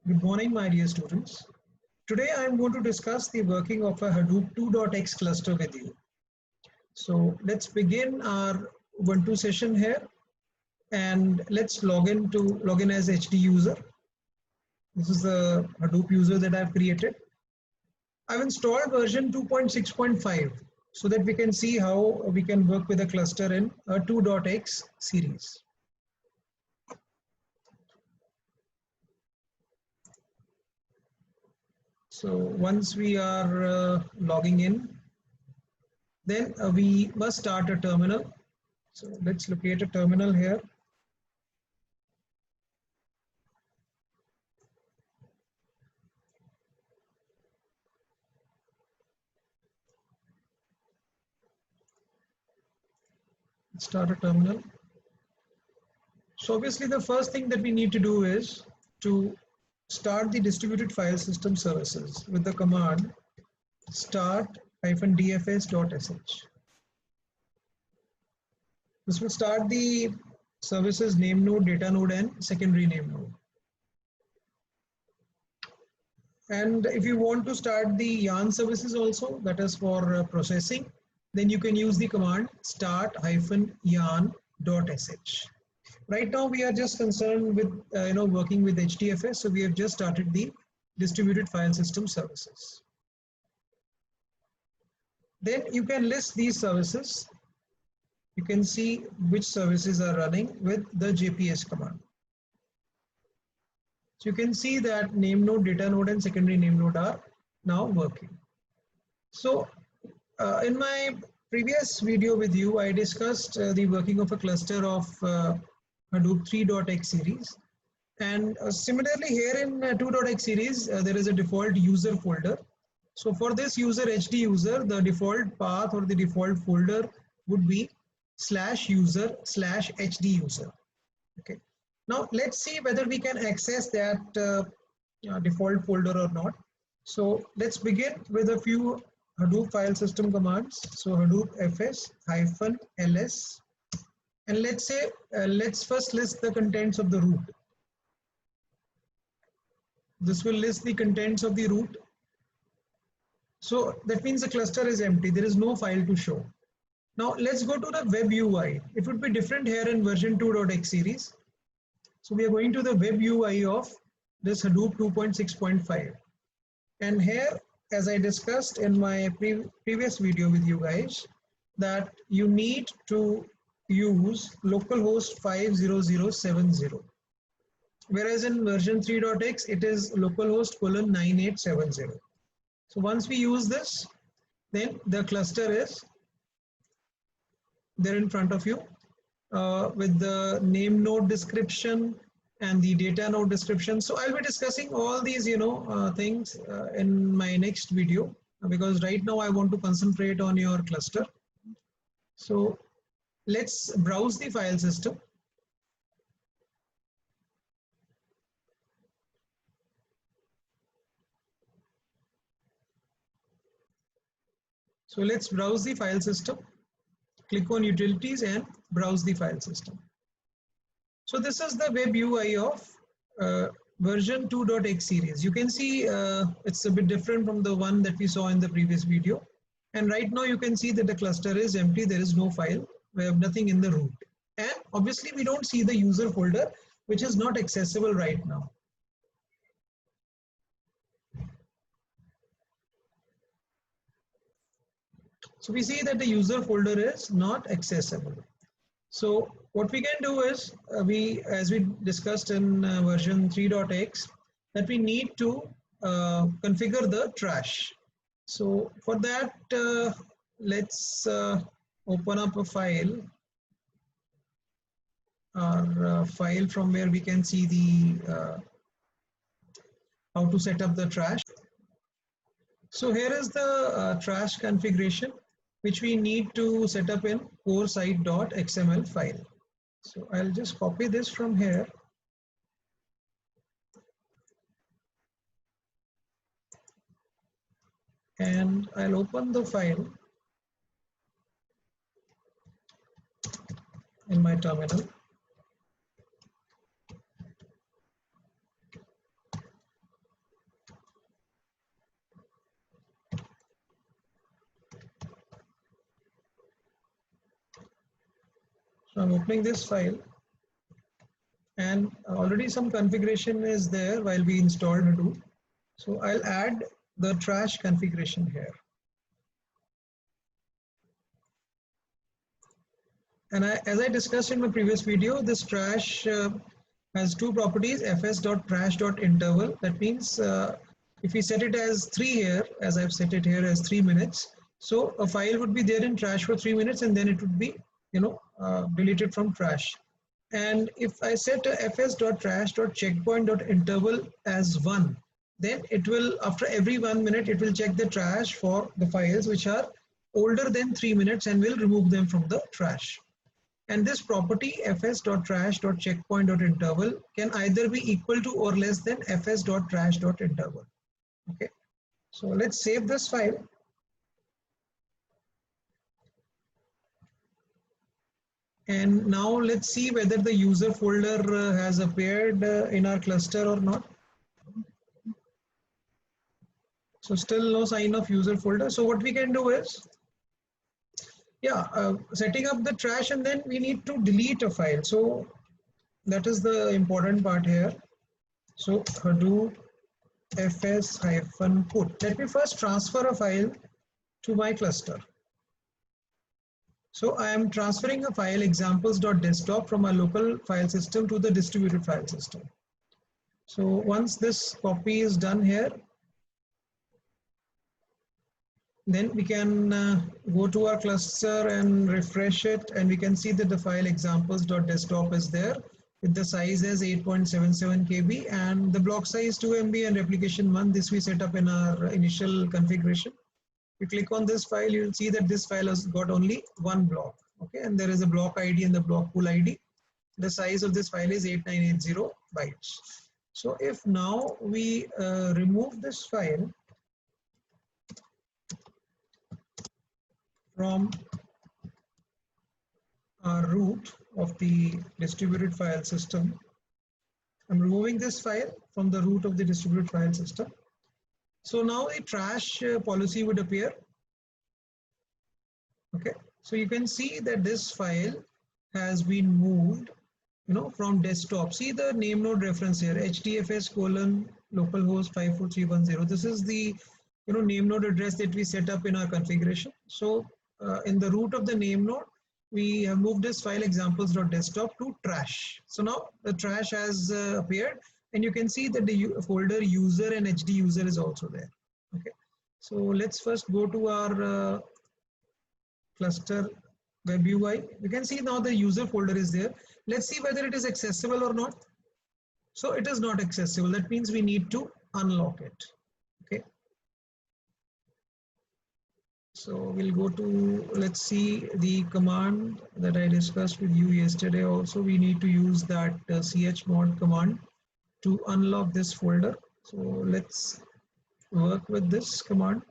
Good morning, my dear students. Today I am going to discuss the working of a Hadoop 2.x cluster with you. So let's begin our Ubuntu session here and let's log in as HD user. This is the Hadoop user that I've created. I've installed version 2.6.5 so that we can see how we can work with a cluster in a 2.x series. So once we are logging in, then we must start a terminal. So let's locate a terminal here. Start a terminal. So obviously the first thing that we need to do is to start the distributed file system services with the command start-dfs.sh. This will start the services name node, data node, and secondary name node. And if you want to start the yarn services also, that is for processing, then you can use the command start-yarn.sh. Right now we are just concerned with working with HDFS, so we have just started the distributed file system services. Then you can list these services. You can see which services are running with the JPS command. So you can see that name node, data node, and secondary name node are now working. So in my previous video with you, I discussed the working of a cluster of Hadoop 3.x series. And similarly here in 2.x series, there is a default user folder. So for this user, HD user, the default path or the default folder would be /user/HD user. Okay. Now let's see whether we can access that default folder or not. So let's begin with a few Hadoop file system commands. So Hadoop fs-ls, and let's say let's first list the contents of the root. This will list the contents of the root. So that means the cluster is empty. There is no file to show. Now let's go to the web UI. It would be different here in version 2.x series. So we are going to the web UI of this Hadoop 2.6.5. And here, as I discussed in my previous video with you guys, that you need to use localhost 50070. Whereas in version 3.x, it is localhost :9870. So once we use this, then the cluster is there in front of you with the name node description and the data node description. So I'll be discussing all these, things in my next video, because right now I want to concentrate on your cluster. So let's browse the file system. So let's browse the file system. Click on utilities and browse the file system. So this is the web UI of version 2.x series. You can see it's a bit different from the one that we saw in the previous video. And right now you can see that the cluster is empty. There is no file. We have nothing in the root. And obviously we don't see the user folder, which is not accessible right now. So we see that the user folder is not accessible. So what we can do is, as we discussed in version 3.x, that we need to configure the trash. So for that, let's open up a file, or file from where we can see the how to set up the trash. So here is the trash configuration, which we need to set up in core site.xml file. So I'll just copy this from here. And I'll open the file in my terminal. So I'm opening this file, and already some configuration is there while we installed Hadoop. So I'll add the trash configuration here. And as I discussed in my previous video, this trash has two properties, fs.trash.interval. That means if we set it as 3 here, as I've set it here as 3 minutes, so a file would be there in trash for 3 minutes, and then it would be, deleted from trash. And if I set a fs.trash.checkpoint.interval as 1, then it will, after every 1 minute, it will check the trash for the files which are older than 3 minutes and will remove them from the trash. And this property fs.trash.checkpoint.interval can either be equal to or less than fs.trash.interval. Okay, so let's save this file. And now let's see whether the user folder has appeared in our cluster or not. So still no sign of user folder. So what we can do is, setting up the trash, and then we need to delete a file. So that is the important part here. So Hadoop fs-put. Let me first transfer a file to my cluster. So I am transferring a file examples.desktop from a local file system to the distributed file system. So once this copy is done here, then we can go to our cluster and refresh it, and we can see that the file examples.desktop is there with the size as 8.77 KB and the block size 2 MB and replication 1. This we set up in our initial configuration. You click on this file, you will see that this file has got only one block. Okay, and there is a block ID and the block pool ID. The size of this file is 8980 bytes. So if now we remove this file from our root of the distributed file system, I'm removing this file from the root of the distributed file system. So now a trash policy would appear. Okay, so you can see that this file has been moved, from desktop. See the name node reference here, hdfs:/localhost 54310. This is the name node address that we set up in our configuration. So in the root of the name node, we have moved this file examples.desktop to trash. So now the trash has appeared, and you can see that the folder user and HD user is also there. Okay, so let's first go to our cluster web UI. You can see now the user folder is there. Let's see whether it is accessible or not. So it is not accessible. That means we need to unlock it. Okay. So we'll go to, let's see the command that I discussed with you yesterday. Also, we need to use that chmod command to unlock this folder. So let's work with this command.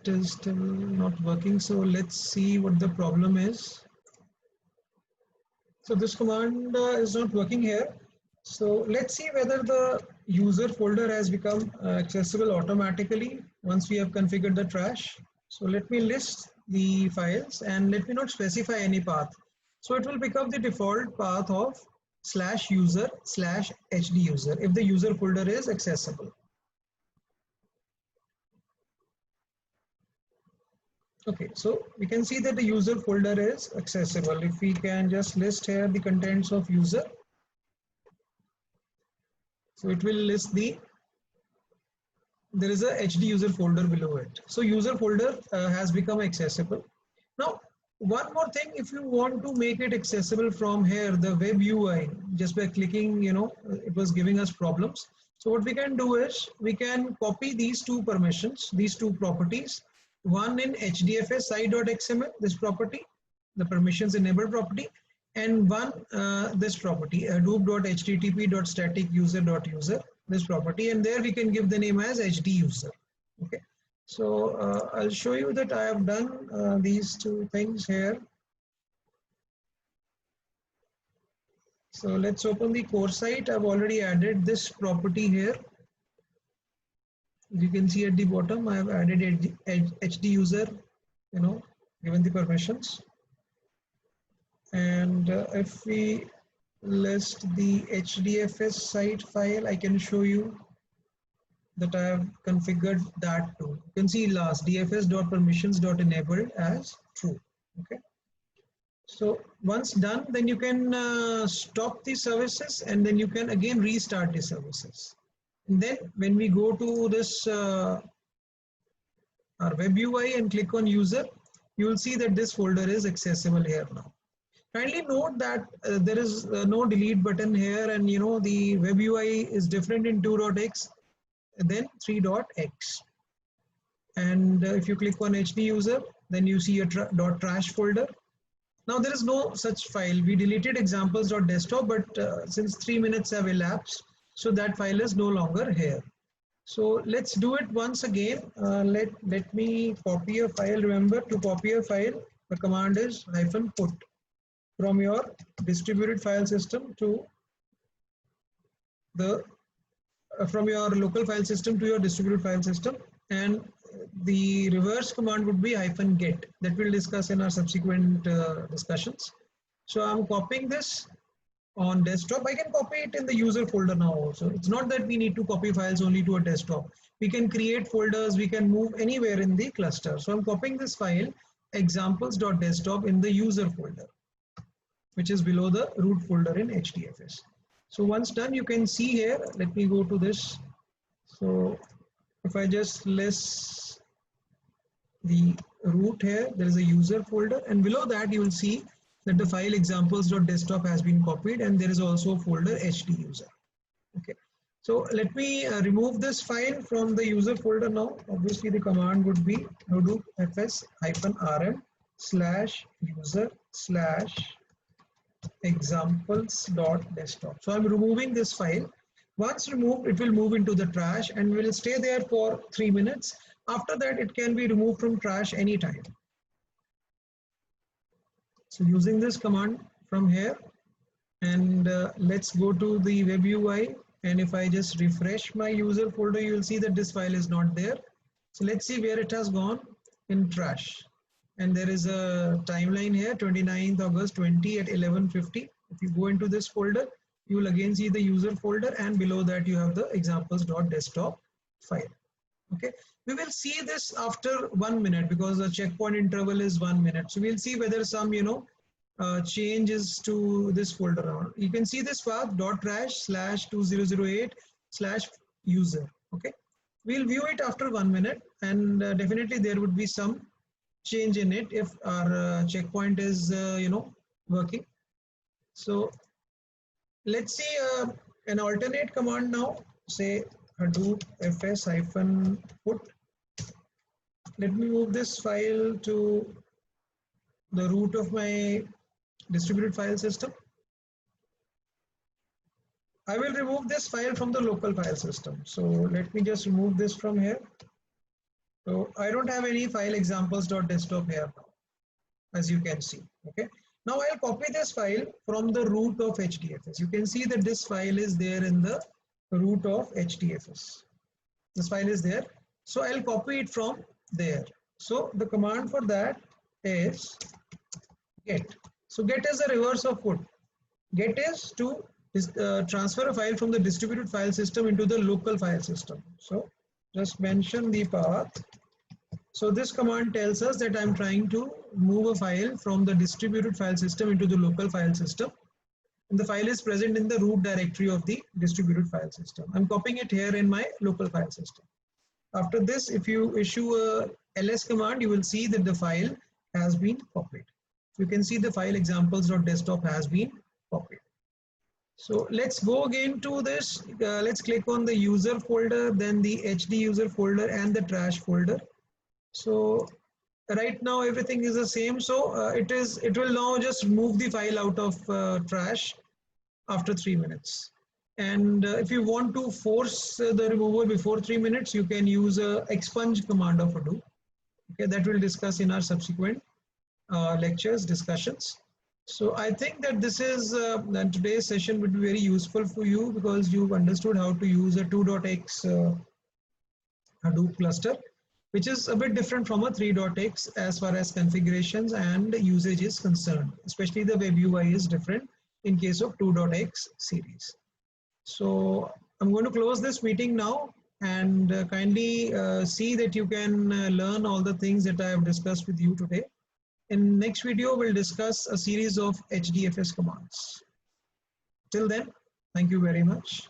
It is still not working. So let's see what the problem is. So this command is not working here. So let's see whether the user folder has become accessible automatically once we have configured the trash. So let me list the files and let me not specify any path. So it will become the default path of /user/HDuser if the user folder is accessible. Okay, so we can see that the user folder is accessible. If we can just list here the contents of user. So it will list there is a HD user folder below it. So user folder has become accessible. Now, one more thing, if you want to make it accessible from here, the web UI, just by clicking, it was giving us problems. So what we can do is we can copy these two permissions, these two properties, one in HDFS site.xml, this property, the permissions enabled property, and one this property, hadoop.http.static_user.user, this property, and there we can give the name as HD user. Okay, so I'll show you that I have done these two things here. So let's open the core site. I've already added this property here. You can see at the bottom, I have added HD user, given the permissions. And if we list the HDFS site file, I can show you that I have configured that too. You can see last dfs.permissions.enabled as true. Okay. So once done, then you can stop the services and then you can again restart the services. And then when we go to this our web UI and click on user, you will see that this folder is accessible here now. Kindly note that there is no delete button here, and the web UI is different in 2.x than 3.x. And if you click on HD user, then you see a .trash folder. Now there is no such file. We deleted examples.desktop, but since 3 minutes have elapsed, so that file is no longer here. So let's do it once again. Let me copy a file. Remember, to copy a file, the command is -put from your distributed file system to the from your local file system to your distributed file system, and the reverse command would be -get, that we'll discuss in our subsequent discussions. So I'm copying this on desktop. I can copy it in the user folder now also. It's not that we need to copy files only to a desktop. We can create folders, we can move anywhere in the cluster. So I'm copying this file examples.desktop in the user folder, which is below the root folder in HDFS. So once done, you can see here, let me go to this. So if I just list the root here, there is a user folder, and below that you will see that the file examples.desktop has been copied, and there is also a folder HD user. Okay. So let me remove this file from the user folder now. Obviously the command would be sudo fs-rm/user/examples.desktop. So I'm removing this file. Once removed, it will move into the trash and will stay there for 3 minutes. After that, it can be removed from trash anytime. So using this command from here, and let's go to the web UI. And if I just refresh my user folder, you will see that this file is not there. So let's see where it has gone. In trash. And there is a timeline here, 29th August 20 at 11:50. If you go into this folder, you will again see the user folder, and below that you have the examples.desktop file. Okay. We will see this after 1 minute because the checkpoint interval is 1 minute. So we'll see whether some, changes to this folder. You can see this path .trash/2008/user. Okay. We'll view it after 1 minute, and definitely there would be some change in it if our checkpoint is, working. So let's see an alternate command now, say hadoop fs-put. Let me move this file to the root of my distributed file system. I will remove this file from the local file system. So let me just remove this from here. So I don't have any file examples.desktop here now, as you can see. Okay. Now I'll copy this file from the root of HDFS. You can see that this file is there in the root of HDFS. This file is there. So I'll copy it from there. So the command for that is get. So get is the reverse of put. Get is to transfer a file from the distributed file system into the local file system. So just mention the path. So this command tells us that I'm trying to move a file from the distributed file system into the local file system. And the file is present in the root directory of the distributed file system. I'm copying it here in my local file system. After this, if you issue a ls command, you will see that the file has been copied. You can see the file examples.desktop has been copied. So let's go again to this. Let's click on the user folder, then the HD user folder and the trash folder. So right now everything is the same. So it will now just move the file out of trash after 3 minutes. And if you want to force the removal before 3 minutes, you can use a expunge command of Hadoop. Okay, that we'll discuss in our subsequent lectures, discussions. So I think that this is that today's session would be very useful for you because you've understood how to use a 2.x Hadoop cluster, which is a bit different from a 3.x as far as configurations and usage is concerned. Especially the web UI is different in case of 2.x series. So I'm going to close this meeting now, and kindly see that you can learn all the things that I have discussed with you today. In next video, we'll discuss a series of HDFS commands. Till then, thank you very much.